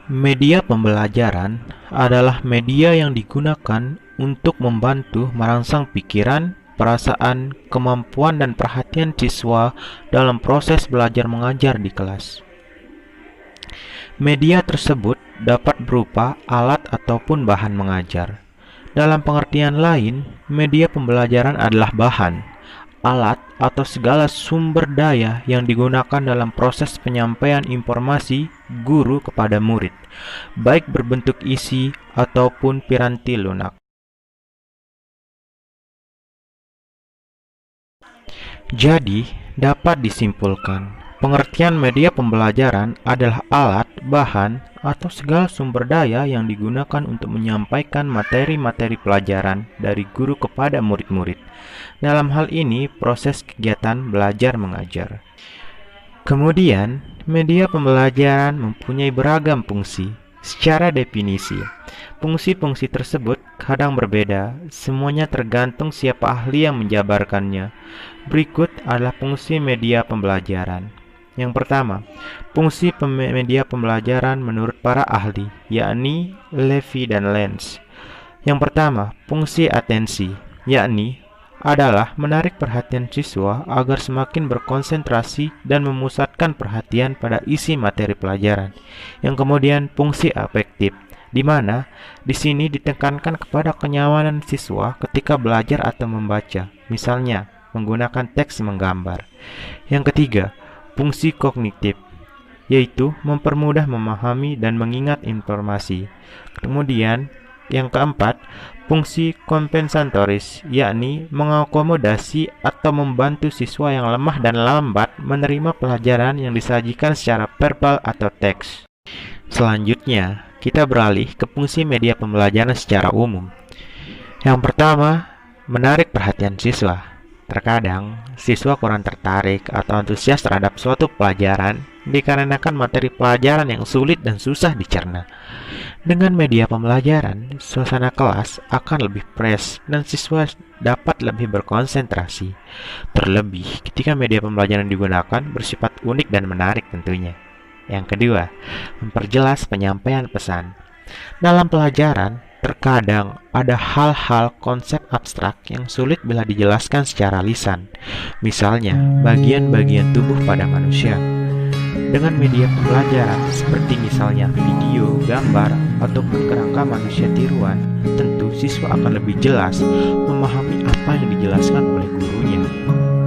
Media pembelajaran adalah media yang digunakan untuk membantu merangsang pikiran, perasaan, kemampuan, dan perhatian siswa dalam proses belajar mengajar di kelas. Media tersebut dapat berupa alat ataupun bahan mengajar. Dalam pengertian lain, media pembelajaran adalah bahan, alat, atau segala sumber daya yang digunakan dalam proses penyampaian informasi guru kepada murid, baik berbentuk isi ataupun piranti lunak. Jadi, dapat disimpulkan, pengertian media pembelajaran adalah alat, bahan, atau segala sumber daya yang digunakan untuk menyampaikan materi-materi pelajaran dari guru kepada murid-murid. Dalam hal ini, proses kegiatan belajar mengajar. Kemudian, media pembelajaran mempunyai beragam fungsi. Secara definisi, fungsi-fungsi tersebut kadang berbeda, semuanya tergantung siapa ahli yang menjabarkannya. Berikut adalah fungsi media pembelajaran. Yang pertama, fungsi media pembelajaran menurut para ahli, yakni Levy dan Lenz. Yang pertama, fungsi atensi, yakni adalah menarik perhatian siswa agar semakin berkonsentrasi dan memusatkan perhatian pada isi materi pelajaran. Yang kemudian, fungsi afektif, di mana di sini ditekankan kepada kenyamanan siswa ketika belajar atau membaca, misalnya menggunakan teks menggambar. Yang ketiga, fungsi kognitif, yaitu mempermudah memahami dan mengingat informasi. Kemudian, yang keempat, fungsi kompensatoris, yakni mengakomodasi atau membantu siswa yang lemah dan lambat menerima pelajaran yang disajikan secara verbal atau teks. Selanjutnya, kita beralih ke fungsi media pembelajaran secara umum. Yang pertama, menarik perhatian siswa. Terkadang, siswa kurang tertarik atau antusias terhadap suatu pelajaran dikarenakan materi pelajaran yang sulit dan susah dicerna. Dengan media pembelajaran, suasana kelas akan lebih fresh dan siswa dapat lebih berkonsentrasi. Terlebih ketika media pembelajaran digunakan bersifat unik dan menarik tentunya. Yang kedua, memperjelas penyampaian pesan. Dalam pelajaran, terkadang ada hal-hal konsep abstrak yang sulit bila dijelaskan secara lisan. Misalnya, bagian-bagian tubuh pada manusia. Dengan media pembelajaran seperti misalnya video, gambar, ataupun kerangka manusia tiruan, tentu siswa akan lebih jelas memahami apa yang dijelaskan oleh gurunya.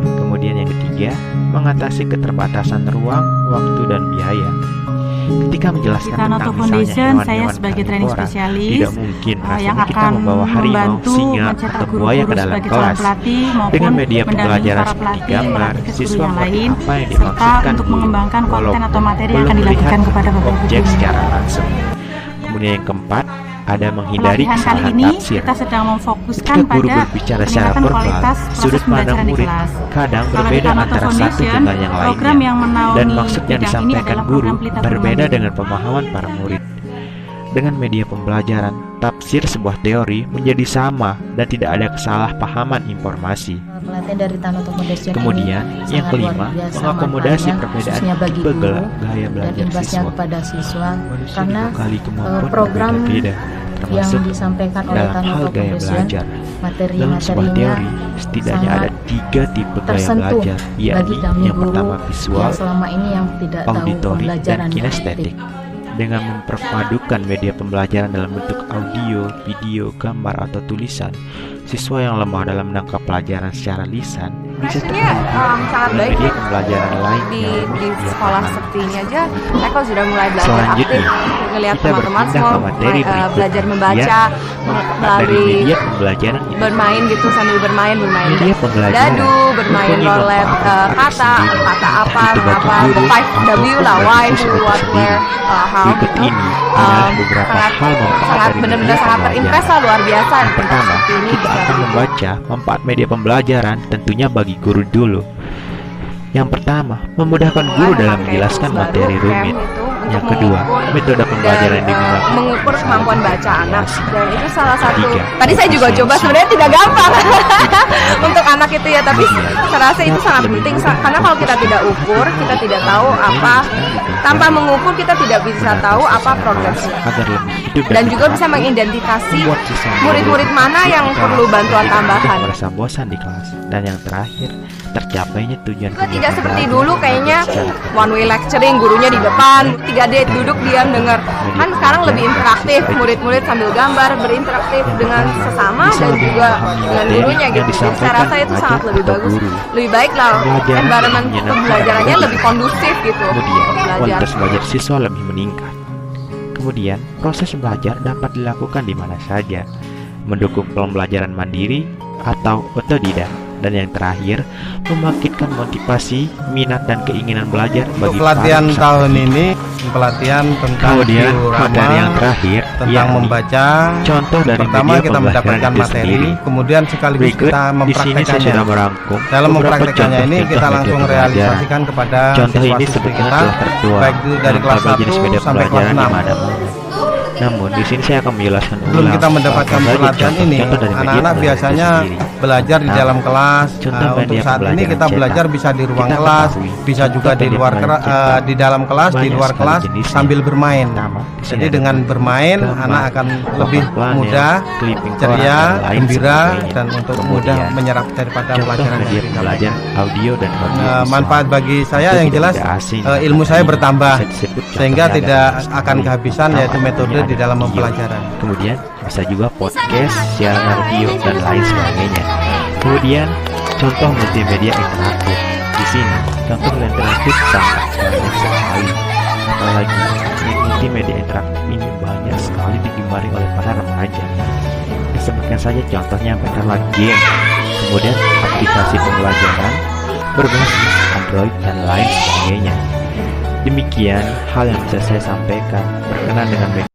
Kemudian yang ketiga, mengatasi keterbatasan ruang, waktu, dan biaya. Ketika menjelaskan tentang misalnya hewan-hewan sebagai training karnivora, spesialis tidak mungkin yang rasanya kita akan membawa harimau, singa, atau buaya ke dalam kelas. Dengan media pembelajaran seperti gambar, siswa mengerti apa yang dimaksudkan untuk mengembangkan konten atau materi yang belum akan dilakukan melihat kepada Bapak objek Ibu. secara langsung. Kemudian yang keempat, ada menghindari Pelatihan kali kesalahan ini tafsir. kita sedang memfokuskan Ketika guru pada berbicara secara meningkatkan verbal, kualitas sudut proses pandang pembelajaran di murid kelas. kadang Kalau di berbeda Kanoto antara satu Foundation, dengan yang program lainnya, yang menaungi dan maksud yang bidang ini disampaikan adalah guru program Pelita berbeda Guru dengan pemahaman para murid. Dengan media pembelajaran, tafsir sebuah teori menjadi sama dan tidak ada kesalahpahaman informasi. Pelatihan dari Kanoto Foundation Kemudian, ini yang sangat kelima, luar biasa mengakomodasi manfaatnya, perbedaan khususnya bagi tipe guru gaya dan belajar imbasnya siswa. kepada siswa, Manusia karena dibekali kemampuan program berbeda-beda, yang termasuk disampaikan oleh dalam hal Kanoto gaya Foundation, belajar. Dalam sebuah materi-materinya teori, setidaknya ada sangat 3 tipe gaya tersentuh belajar, bagi yakni kami yang guru pertama visual, yang selama ini yang tidak tahu auditori, dan pembelajaran yang kinestetik. aktif. Dengan memperpadukan media pembelajaran dalam bentuk audio, video, gambar, atau tulisan, siswa yang lemah dalam menangkap pelajaran secara lisan bisa terhubung sangat dengan baik media pembelajaran lain di yang lebih di dia sekolah pahami. seperti ini aja mereka sudah mulai belajar Selanjutnya, aktif ngelihat kita teman-teman berpindah semua ke materi berikut, belajar membaca dari melalui media pembelajaran itu. bermain gitu sambil bermain Media pembelajaran dadu bermain mempunyai roulette manfaat kata tersendiri. kata apa Itu bagi mengapa guru the 5W lah ataupun why bagi who siswa what tersendiri. where how Berikut gitu ini adalah beberapa hal manfaat sangat dari benar-benar media sangat terimpress lah, luar biasa. Yang pertama, Seperti ini kita akan membaca manfaat media pembelajaran tentunya bagi guru dulu. Yang pertama, memudahkan guru dalam menjelaskan materi rumit. untuk Yang kedua, metode pembelajaran yang digunakan mengukur misalnya kemampuan baca anak, aplikasi. dan itu salah satu. Ketiga, Tadi saya juga coba, efisiensi. sebenarnya tidak gampang untuk anak itu ya, tapi saya rasa itu sangat Lebih penting mudah karena kalau kita tidak ukur, kita tidak tahu apa, tanpa mengukur kita tidak bisa tahu apa progresnya. agar lebih hidup Dan juga bermanfaat. bisa mengidentifikasi Membuat siswa murid-murid mana yang perlu bantuan tambahan. merasa bosan di kelas. Dan yang terakhir, tercapainya tujuan Juga tidak kegiatan seperti belajar dulu kayaknya secara tertutup. one way lecturing, gurunya di depan, 3D duduk diam dengar. Kan sekarang lebih interaktif, murid-murid sambil gambar, berinteraktif dengan sesama dan juga dengan gurunya gitu. Jadi saya rasa itu sangat lebih bagus. Lebih baik lah environment pembelajarannya lebih kondusif gitu Kemudian, untuk belajar. kualitas belajar siswa lebih meningkat. Kemudian, proses belajar dapat dilakukan di mana saja, mendukung pembelajaran mandiri atau otodidak. Dan yang terakhir, membangkitkan motivasi, minat, dan keinginan belajar bagi Untuk pelatihan para peserta. tahun ini, pelatihan tentang Kemudian, diorama, materi yang terakhir, tentang yakni membaca. contoh dari Pertama media kita pembelajaran mendapatkan itu materi, sendiri. kemudian sekaligus Berikut, kita di sini saya mempraktekannya. sudah merangkum Dalam beberapa mempraktekannya ini contoh-contoh kita media langsung pembelajaran. realisasikan kepada Contoh ini siswa-siswi sebetulnya kita, telah tertuang baik itu dari dalam kelas berbagai jenis 1 media sampai kelas pembelajaran di 6. mana-mana. Namun di sini saya akan menjelaskan Sebelum ulang kita mendapatkan apa saja pelatihan ini, contoh-contoh dari media anak-anak pembelajaran biasanya itu sendiri. belajar di dalam kelas. Contoh Untuk media saat ini pembelajaran kita belajar cetak. bisa di ruang Kita kelas, ketahui, bisa juga contoh di media luar pembelajaran cetak. di dalam kelas, di Banyak luar sekali kelas jenisnya. sambil bermain. Pertama, di sini Jadi ada dengan bermain gambar, anak akan lebih papan mudah, panel, clipping koran, ceria, dan lain gembira, sebagainya. dan untuk Kemudian, mudah menyerap daripada contoh pelajaran media yang disampaikan. pembelajaran audio dan audio Manfaat bagi saya Itu yang tidak jelas asing. ilmu saya Ini bertambah bisa disebut sehingga contohnya tidak ada akan story, kehabisan atau yaitu metode artinya di ada dalam video. mempelajaran. Kemudian bisa juga podcast, siaran radio, dan lain sebagainya. Kemudian contoh multimedia interaktif. Di sini contoh interaktif sangat banyak sekali. Apalagi multimedia interaktif ini banyak sekali digemari oleh para remaja. Disebutkan saja contohnya pertama game, kemudian aplikasi pembelajaran berbasis Android dan lain sebagainya. Demikian hal yang bisa saya sampaikan berkenaan dengan